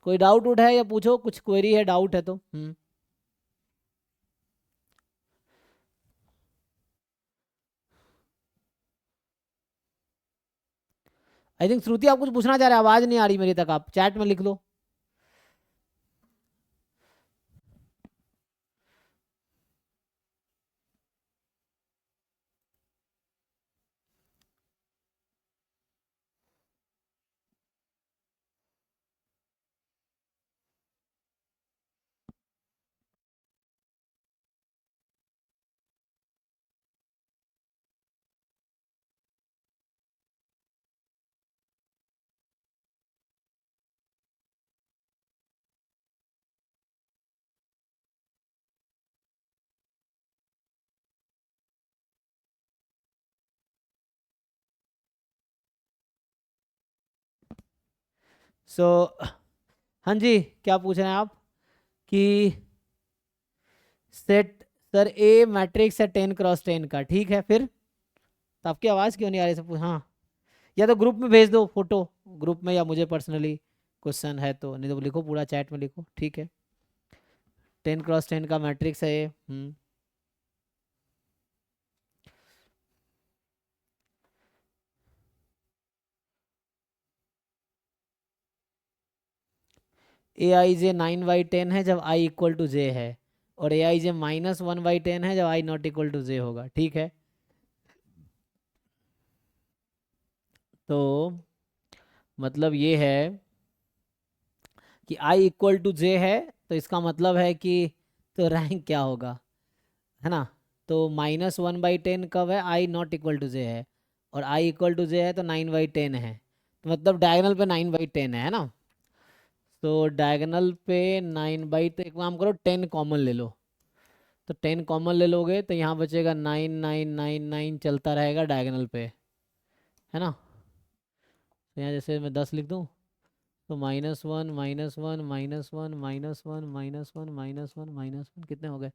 कोई डाउट उठ है या पूछो, कुछ क्वेरी है, डाउट है तो। आई थिंक श्रुति आप कुछ पूछना चाह रहे हैं, आवाज नहीं आ रही मेरी तक, आप चैट में लिख लो। सो हाँ जी, क्या पूछ रहे हैं आप कि सेट, सर ए मैट्रिक्स है 10 × 10 का, ठीक है, फिर तो आपकी आवाज़ क्यों नहीं आ रही सब? हाँ, या तो ग्रुप में भेज दो फोटो, ग्रुप में, या मुझे पर्सनली क्वेश्चन है तो, नहीं तो लिखो पूरा चैट में लिखो, ठीक है। 10 × 10 का मैट्रिक्स है ये। ए आई जे 9/10 है जब आई इक्वल टू जे है, और ए आई जे -1/10 है जब आई नॉट इक्वल टू जे होगा, ठीक है। तो मतलब ये है कि आई इक्वल टू जे है, तो इसका मतलब है कि तो रैंक क्या होगा, है ना। तो -1/10 कब है? आई नॉट इक्वल टू जे है, और आई इक्वल टू जे है तो 9/10 है, तो मतलब डायगोनल पे 9/10 है ना। तो डायगोनल पे 9 तो एक काम करो, 10 कॉमन ले लो, तो 10 कॉमन ले लोगे तो यहाँ बचेगा 9 9 9 9 चलता रहेगा डायगोनल पे, है ना। तो यहाँ जैसे मैं 10 लिख दूँ, तो -1 -1 -1 -1 -1 -1 -1 कितने हो गए?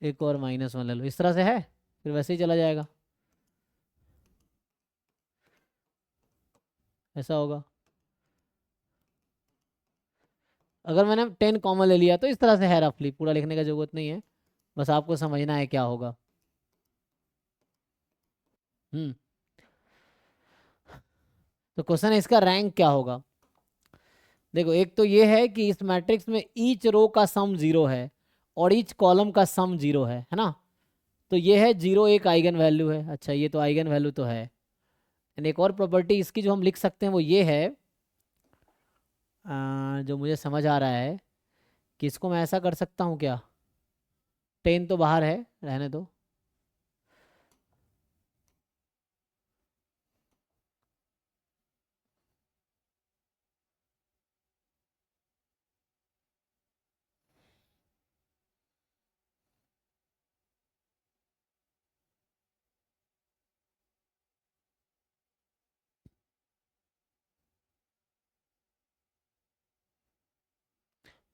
एक और -1 ले लो, इस तरह से है, फिर वैसे ही चला जाएगा, ऐसा होगा। अगर मैंने 10 कॉमन ले लिया तो इस तरह से है रफली, पूरा लिखने का जरूरत नहीं है, बस आपको समझना है क्या होगा। हम्म तो क्वेश्चन है इसका रैंक क्या होगा। देखो, एक तो ये है कि इस मैट्रिक्स में ईच रो का सम 0 है और ईच कॉलम का सम 0 है ना। तो ये है 0 एक आइगन वैल्यू है, अच्छा ये तो आइगन वैल्यू तो है। एंड एक और प्रॉपर्टी इसकी जो हम लिख सकते हैं वो ये है, जो मुझे समझ आ रहा है कि इसको मैं ऐसा कर सकता हूँ क्या, 10 तो बाहर है, रहने दो।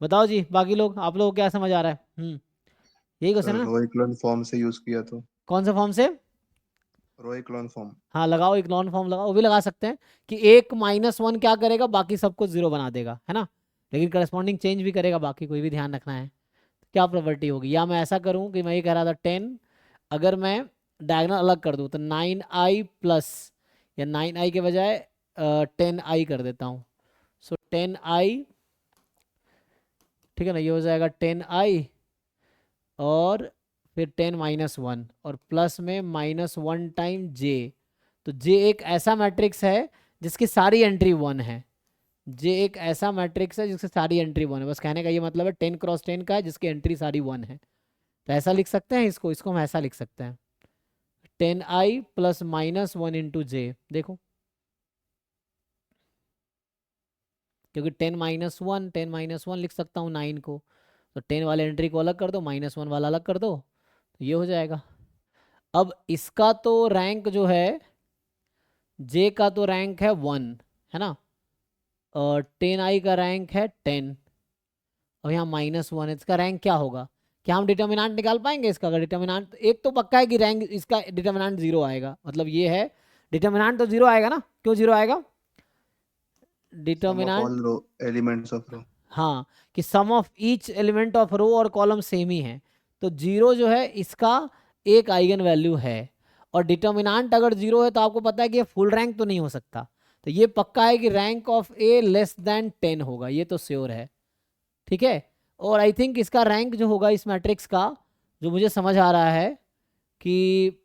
बताओ जी बाकी लोग, आप लोग को क्या समझ आ रहा है? यही क्वेश्चन है ना। रो इक्लोन फॉर्म से यूज किया तो। कौन से फॉर्म से? रो इक्लोन फॉर्म। हाँ लगाओ, एक नॉन फॉर्म लगाओ, वो भी लगा सकते हैं कि एक -1 क्या करेगा, बाकी सबको 0 बना देगा, है ना। लेकिन करस्पॉन्डिंग चेंज भी करेगा बाकी, कोई भी ध्यान रखना है। क्या प्रॉपर्टी होगी, या मैं ऐसा करूं कि मैं ये कह रहा था 10, अगर मैं डायगोनल अलग कर दूं तो 9i प्लस, या 9i के बजाय 10i कर देता हूं। सो 10i, ठीक है ना, ये हो जाएगा 10i, और फिर 10 - 1, और प्लस में -1 टाइम j। तो j एक ऐसा मैट्रिक्स है जिसकी सारी एंट्री 1 है, j एक ऐसा मैट्रिक्स है जिसकी सारी एंट्री 1 है, बस कहने का ये मतलब है 10 × 10 का है जिसकी एंट्री सारी 1 है। तो ऐसा लिख सकते हैं इसको, इसको हम ऐसा लिख सकते हैं, 10i प्लस -1 × j, देखो, क्योंकि 10 - 1 लिख सकता हूँ 9 को, तो 10 वाले एंट्री को अलग कर दो, -1 वाला अलग कर दो, तो ये हो जाएगा। अब इसका तो रैंक जो है, जे का तो रैंक है 1, है ना, और 10i का रैंक है 10, और यहाँ -1 है, इसका रैंक क्या होगा? क्या हम डिटर्मिनेंट निकाल पाएंगे इसका? अगर डिटर्मिनेंट, एक तो पक्का है कि रैंक इसका डिटर्मिनेंट 0 आएगा, मतलब ये है डिटर्मिनेंट तो जीरो आएगा ना, क्यों जीरो आएगा? Sum of determinant, all row elements of row. हाँ, कि सम ऑफ ईच एलिमेंट ऑफ रो और कॉलम सेम ही है, तो जीरो जो है इसका एक आइगन वैल्यू है। और डिटर्मिनेंट अगर जीरो है तो आपको पता है कि ये फुल रैंक तो नहीं हो सकता, तो ये पक्का है कि rank of A less than 10 होगा, ये तो श्योर है। ठीक है, और आई थिंक इसका रैंक जो होगा इस मैट्रिक्स का, जो मुझे समझ आ रहा है कि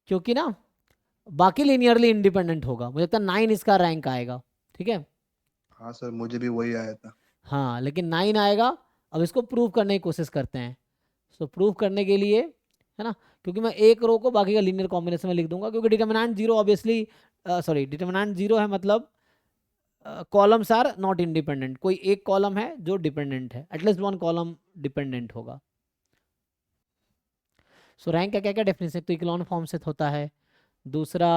क्योंकि ना बाकी लीनियरली इंडिपेंडेंट होगा, मुझे लगता है 9 इसका रैंक आएगा। ठीक है, हाँ सर, मुझे भी वही आया था। हाँ, लेकिन 9 आएगा। अब इसको प्रूव करने की कोशिश करते हैं। सो प्रूव करने के लिए, है ना, क्योंकि मैं एक रो को बाकी का लीनियर कॉम्बिनेशन में लिख दूंगा, क्योंकि determinant zero obviously, sorry, determinant zero है मतलब कॉलम्स आर नॉट इंडिपेंडेंट, कोई एक कॉलम है जो डिपेंडेंट है, एटलीस्ट वन कॉलम डिपेंडेंट होगा। सो रैंक का क्या क्या डेफिनेशन, तो इक्लोन फॉर्म से होता है। दूसरा,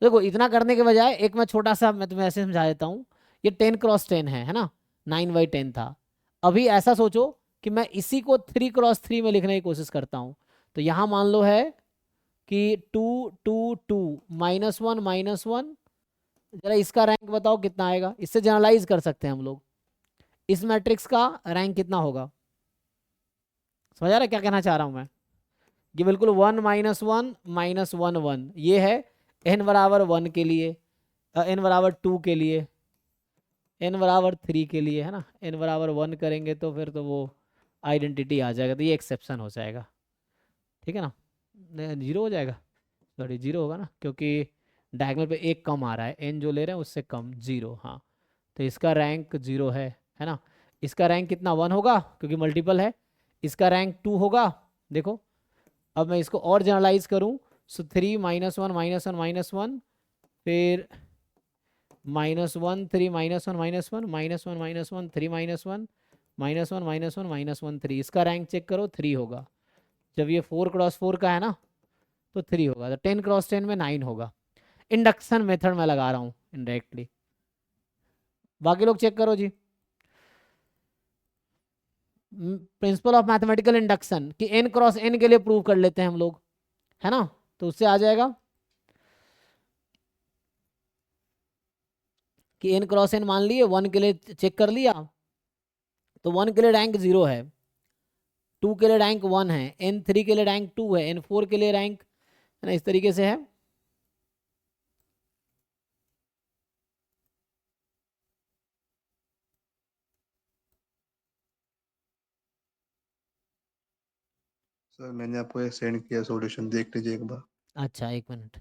देखो इतना करने के बजाय एक मैं छोटा सा, मैं तुम्हें ऐसे समझा देता हूँ। ये 10x10 है ना, 9/10 था। अभी ऐसा सोचो कि मैं इसी को 3x3 में लिखने की कोशिश करता हूँ, तो यहाँ मान लो है कि 2 2 2 -1 -1। जरा इसका रैंक बताओ कितना आएगा, इससे जनरलाइज कर सकते हैं हम लोग। इस मैट्रिक्स का रैंक कितना होगा? समझ आ रहा है क्या कहना चाह रहा हूँ मैं? ये बिल्कुल 1 -1 -1 1 ये है n = 1 के लिए, n = 2 के लिए, n = 3 के लिए, है ना। n = 1 करेंगे तो फिर तो वो आइडेंटिटी आ जाएगा, तो ये एक्सेप्शन हो जाएगा। ठीक है ना, जीरो हो जाएगा, सॉरी जीरो होगा ना, क्योंकि डायगोनल पे एक कम आ रहा है, n जो ले रहे हैं उससे कम, जीरो, हाँ। तो इसका रैंक जीरो है ना। इसका रैंक कितना 1 होगा क्योंकि मल्टीपल है। इसका रैंक 2 होगा। देखो अब मैं इसको और जनरलाइज करूं, सो 3 -1 -1 -1, फिर -1 3 -1 -1 -1 -1 3 -1 -1 -1 -1 3, इसका रैंक चेक करो 3 होगा। जब ये 4x4 का है ना तो 3 होगा, तो 10x10 में 9 होगा। इंडक्शन मेथड में लगा रहा हूँ इनडायरेक्टली, बाकी लोग चेक करो जी। प्रिंसिपल ऑफ मैथमेटिकल इंडक्शन कि n×n के लिए प्रूव कर लेते हैं हम लोग, है ना, तो उससे आ जाएगा कि n×n मान लिए, 1 के लिए चेक कर लिया तो 1 के लिए रैंक 0 है, 2 के लिए रैंक 1 है, n3 के लिए रैंक 2 है, n4 के लिए रैंक, है ना, इस तरीके से है। सर मैंने आपको ये सेंड किया सॉल्यूशन, देख लीजिए एक बार। अच्छा एक मिनट,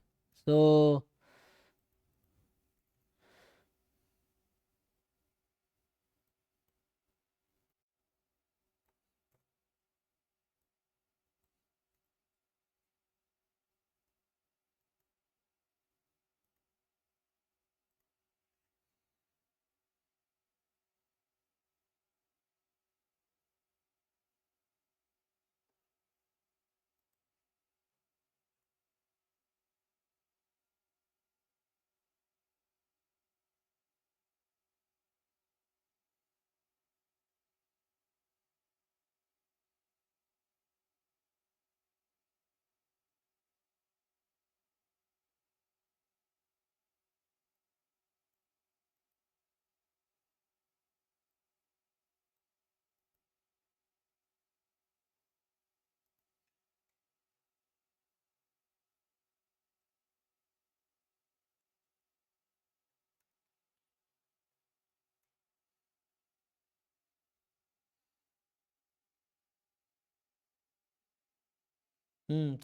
तो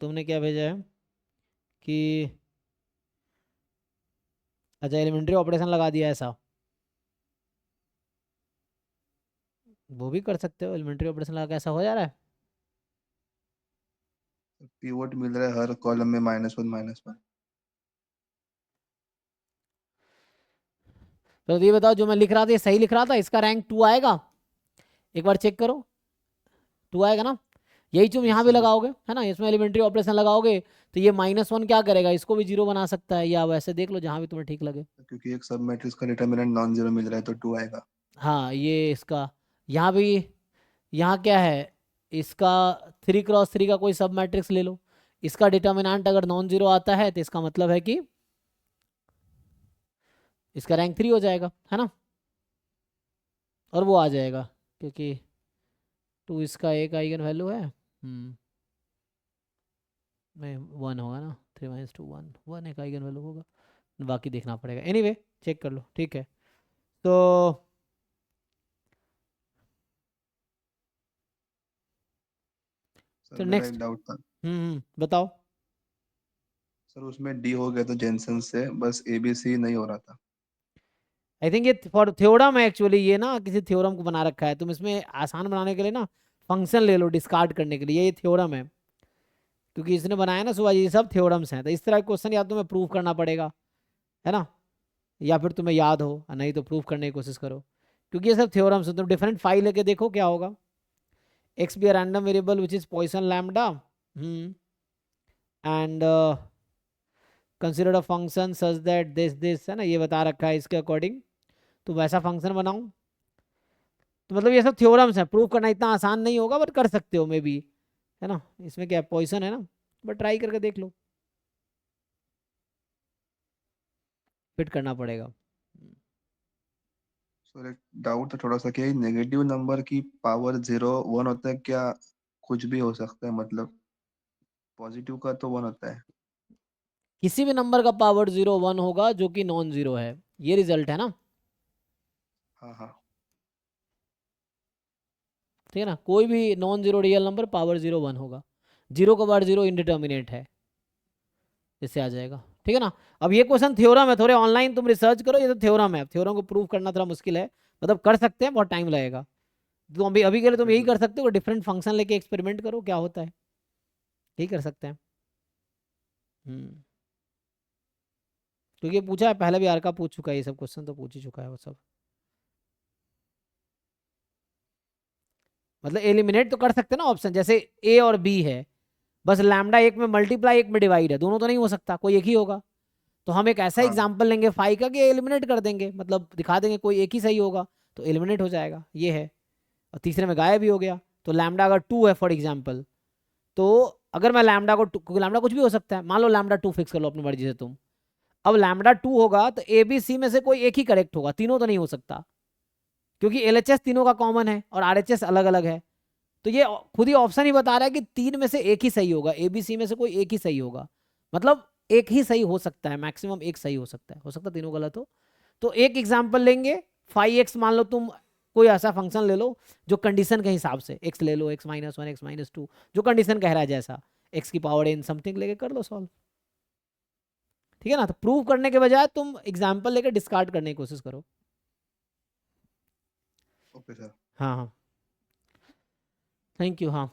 तुमने क्या भेजा है कि अच्छा एलिमेंट्री ऑपरेशन लगा दिया ऐसा, वो भी कर सकते हो, एलिमेंट्री ऑपरेशन लगा के ऐसा हो जा रहा है। पीवोट मिल रहा है हर कॉलम में -1 -1। तो ये बताओ जो मैं लिख रहा था ये सही लिख रहा था, इसका रैंक 2 आएगा, एक बार चेक करो, 2 आएगा ना। यही तुम यस यहाँ भी सर। लगाओगे, है ना, इसमें एलिमेंट्री ऑपरेशन लगाओगे तो ये -1 क्या करेगा, इसको भी 0 बना सकता है, या वैसे देख लो जहाँ भी तुम्हें ठीक लगे। क्योंकि एक सब मैट्रिक्स का डिटरमिनेंट नॉन जीरो मिल रहा है तो 2 आएगा। हाँ ये इसका यहाँ भी, यहाँ क्या है, इसका 3x3 का कोई सब मैट्रिक्स ले लो, इसका डिटर्मिनेंट अगर नॉन जीरो आता है तो इसका मतलब है कि इसका रैंक 3 हो जाएगा, है ना, और वो आ जाएगा क्योंकि 2 इसका एक आइगन वैल्यू है, में 1 होगा ना, 3 - 2 1, 1 एक आइगन वैल्यू होगा, बाकी देखना पड़ेगा, एनीवे चेक कर लो, ठीक है। तो सर तो मेरा नेक्स्ट, एक डाउट था। बताओ। सर उसमें डी हो गया तो जेनसन से, बस एबीसी नहीं हो रहा था। आई थिंक ये फॉर थ्योरम है एक्चुअली, ये ना किसी थ्योरम को बना रखा है, तुम इसमें आसान बनाने के लिए ना फंक्शन ले लो डिस्कार्ड करने के लिए, ये थ्योरम है, क्योंकि इसने बनाया ना सुबह, ये सब थ्योरम्स हैं, तो इस तरह के क्वेश्चन या तुम्हें प्रूव करना पड़ेगा, है ना, या फिर तुम्हें याद हो, नहीं तो प्रूव करने की कोशिश करो, क्योंकि ये सब थ्योरम्स हैं। तुम डिफरेंट फाइल लेके देखो क्या होगा। X be random variable which is Poisson lambda, and consider a function such that this है ना, ये बता रखा है, इसके अकॉर्डिंग तो वैसा फंक्शन बनाओ। तो मतलब ये सब थ्योरम्स हैं, प्रूव करना इतना आसान नहीं होगा, बट कर सकते हो मे बी, है ना, इसमें क्या पॉइसन है ना, बट ट्राई करके देख लो, फिट करना पड़ेगा। सर एक डाउट था थोड़ा सा, क्या नेगेटिव नंबर की पावर 0 1 होता है क्या? कुछ भी हो सकता है मतलब, पॉजिटिव का तो 1 होता है। किसी भी नंबर का पावर 0 1 होगा जो कि नॉन जीरो है, ये रिजल्ट है ना, हाँ हाँ। ठीक है ना, कोई भी non zero real number power 0 1 होगा, जीरो का पावर जीरो इनडिटर्मिनेट है, इससे आ जाएगा, ठीक है ना। अब ये क्वेश्चन थ्योरम है, थोड़े ऑनलाइन तुम रिसर्च करो, ये तो थ्योरम है, थ्योरम को प्रूव करना थोड़ा मुश्किल है, मतलब कर सकते हैं, बहुत टाइम लगेगा। तो अभी अभी के लिए तुम ओके यही सर। कर सकते हो, डिफरेंट फंक्शन लेके एक्सपेरिमेंट करो क्या होता है, यही कर सकते हैं। हम्म क्योंकि ये पूछा है पहले भी, आर का पूछ चुका है, ये सब क्वेश्चन तो पूछ ही चुका है वो सब, मतलब एलिमिनेट तो कर सकते हैं ना ऑप्शन, जैसे ए और बी है, बस लैम्डा एक में मल्टीप्लाई एक में डिवाइड है, दोनों तो नहीं हो सकता, कोई एक ही होगा, तो हम एक ऐसा हाँ। एग्जाम्पल लेंगे फाइव का कि एलिमिनेट कर देंगे, मतलब दिखा देंगे कोई एक ही सही होगा, तो एलिमिनेट हो जाएगा, ये है। और तीसरे में गायब भी हो गया, तो लैम्डा अगर 2 है फॉर एग्जाम्पल, तो अगर मैं लैम्डा को क्योंकि लैम्डा कुछ भी हो सकता है, मान लो लैम्डा 2 फिक्स कर लो अपनी मर्जी से तुम, अब लैम्डा 2 होगा तो ए बी सी में से कोई एक ही करेक्ट होगा, तीनों तो नहीं हो सकता, क्योंकि एलएचएस तीनों का कॉमन है और आरएचएस अलग अलग है, तो ये खुद ही ऑप्शन ही बता रहा है कि 3 में से एक ही सही होगा, एबीसी में से कोई एक ही सही होगा, मतलब एक ही सही हो सकता है, मैक्सिमम एक सही हो सकता है तीनों गलत हो। तो एक एग्जांपल लेंगे, 5x मान लो तुम, कोई ऐसा फंक्शन ले लो जो कंडीशन के हिसाब से, x ले लो, x-1 x-2, जो कंडीशन कह रहा है जैसा, x की पावर n समथिंग लेके कर लो सॉल्व, ठीक है ना। तो प्रूव करने के बजाय तुम एग्जाम्पल लेके डिस्कार्ड करने की कोशिश करो। Okay sir. हाँ हाँ, थैंक यू, हाँ।